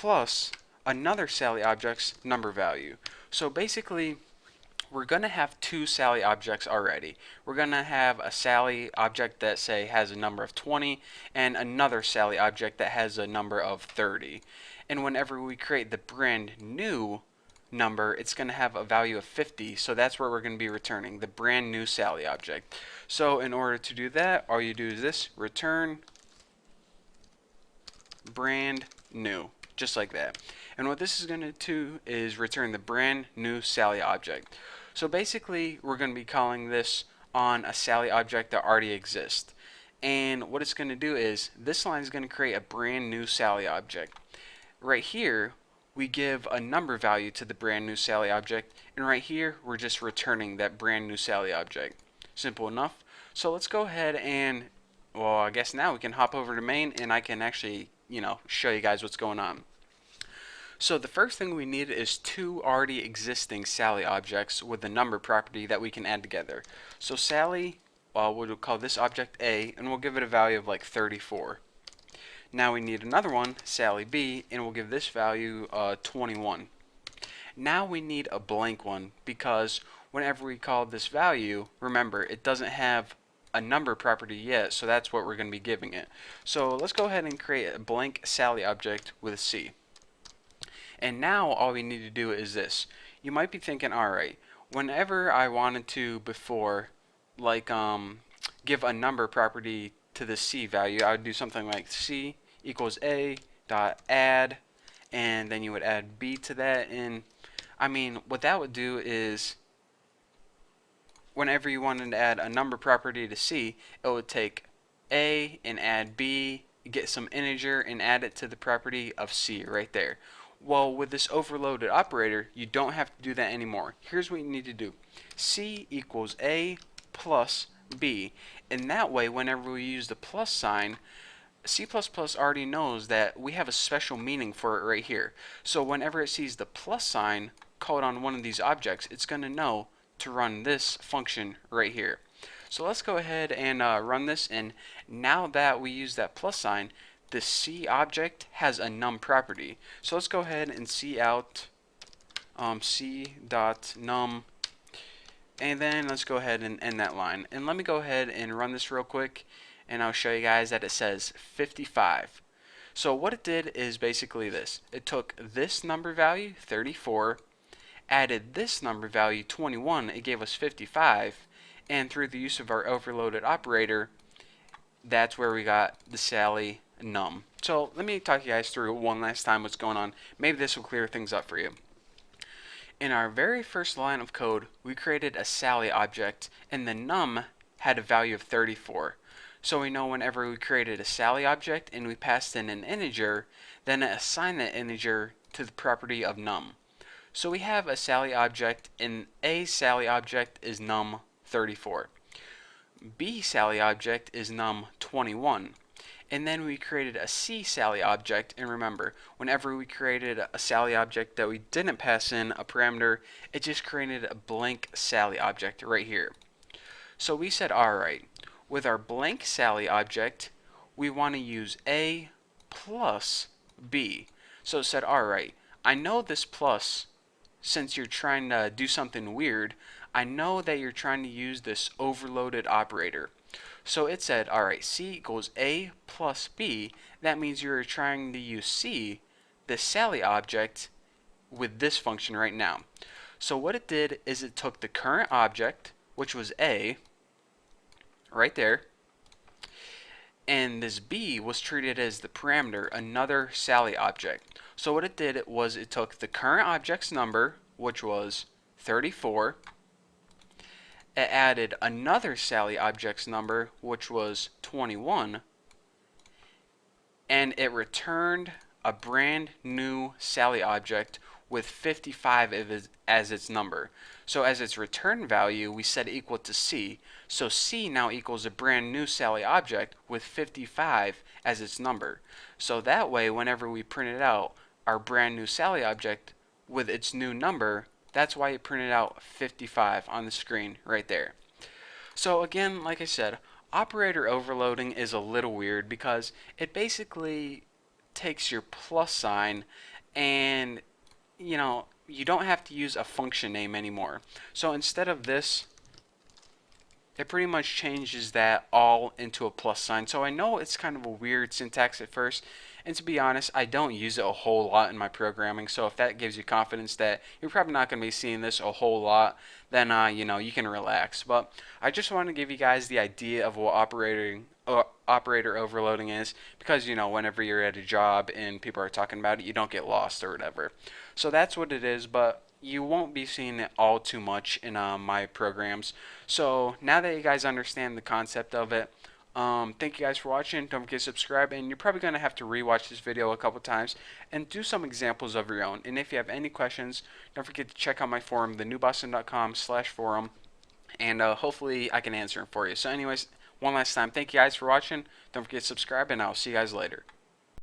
plus another Sally object's number value. So basically, we're going to have two Sally objects already. We're going to have a Sally object that, say, has a number of 20 and another Sally object that has a number of 30. And whenever we create the brand new number, it's going to have a value of 50, so that's where we're going to be returning the brand new Sally object. So in order to do that, all you do is this, return brand new, just like that. And what this is going to do is return the brand new Sally object. So basically, we're going to be calling this on a Sally object that already exists. And what it's going to do is, this line is going to create a brand new Sally object. Right here, we give a number value to the brand new Sally object, and right here, we're just returning that brand new Sally object. Simple enough. So let's go ahead and, well, I guess now we can hop over to main and I can actually, show you guys what's going on. So the first thing we need is two already existing Sally objects with a number property that we can add together. So Sally, we'll call this object A, and we'll give it a value of like 34. Now we need another one, Sally B, and we'll give this value 21. Now we need a blank one because whenever we call this value, remember, it doesn't have a number property yet, so that's what we're going to be giving it. So let's go ahead and create a blank Sally object with C. And now all we need to do is this. You might be thinking, alright, whenever I wanted to before, like give a number property to the C value, I would do something like C equals A dot add, and then you would add B to that. And I mean, what that would do is, whenever you wanted to add a number property to C, it would take A and add B, get some integer and add it to the property of C right there. Well, with this overloaded operator, you don't have to do that anymore. Here's what you need to do. C equals A plus B. And that way, whenever we use the plus sign, C++ already knows that we have a special meaning for it right here. So whenever it sees the plus sign called on one of these objects, it's going to know to run this function right here. So let's go ahead and run this, and now that we use that plus sign, the C object has a num property. So let's go ahead and see out c.num, and then let's go ahead and end that line. And let me go ahead and run this real quick, and I'll show you guys that it says 55. So what it did is basically this. It took this number value, 34, added this number value, 21, it gave us 55, and through the use of our overloaded operator, that's where we got the Sally num. So let me talk you guys through one last time what's going on. Maybe this will clear things up for you. In our very first line of code, we created a Sally object, and the num had a value of 34. So we know whenever we created a Sally object and we passed in an integer, then it assigned that integer to the property of num. So we have a Sally object, and A Sally object is num 34. B Sally object is num 21. And then we created a C Sally object, and remember, whenever we created a Sally object that we didn't pass in a parameter, it just created a blank Sally object right here. So we said, alright, with our blank Sally object, we want to use A plus B. So it said, alright, I know this plus, since you're trying to do something weird, I know that you're trying to use this overloaded operator. So it said, alright, C equals A plus B. That means you're trying to use C, the Sally object, with this function right now. So what it did is it took the current object, which was A, right there, and this B was treated as the parameter, another Sally object. So what it did was it took the current object's number, which was 34, it added another Sally object's number, which was 21, and it returned a brand new Sally object with 55 as its number. So as its return value, we set equal to C. So C now equals a brand new Sally object with 55 as its number. So that way, whenever we printed out our brand new Sally object with its new number, that's why it printed out 55 on the screen right there. So again, like I said, operator overloading is a little weird because it basically takes your plus sign and you don't have to use a function name anymore. So instead of this, it pretty much changes that all into a plus sign. So I know it's kind of a weird syntax at first, and to be honest, I don't use it a whole lot in my programming. So if that gives you confidence that you're probably not going to be seeing this a whole lot, then you can relax. But I just want to give you guys the idea of what operator overloading is, because whenever you're at a job and people are talking about it, you don't get lost or whatever. So that's what it is, but you won't be seeing it all too much in my programs. So now that you guys understand the concept of it, thank you guys for watching. Don't forget to subscribe, and you're probably going to have to rewatch this video a couple times and do some examples of your own. And if you have any questions, don't forget to check out my forum, thenewboston.com/forum, and hopefully I can answer them for you. So anyways, one last time, thank you guys for watching. Don't forget to subscribe, and I'll see you guys later.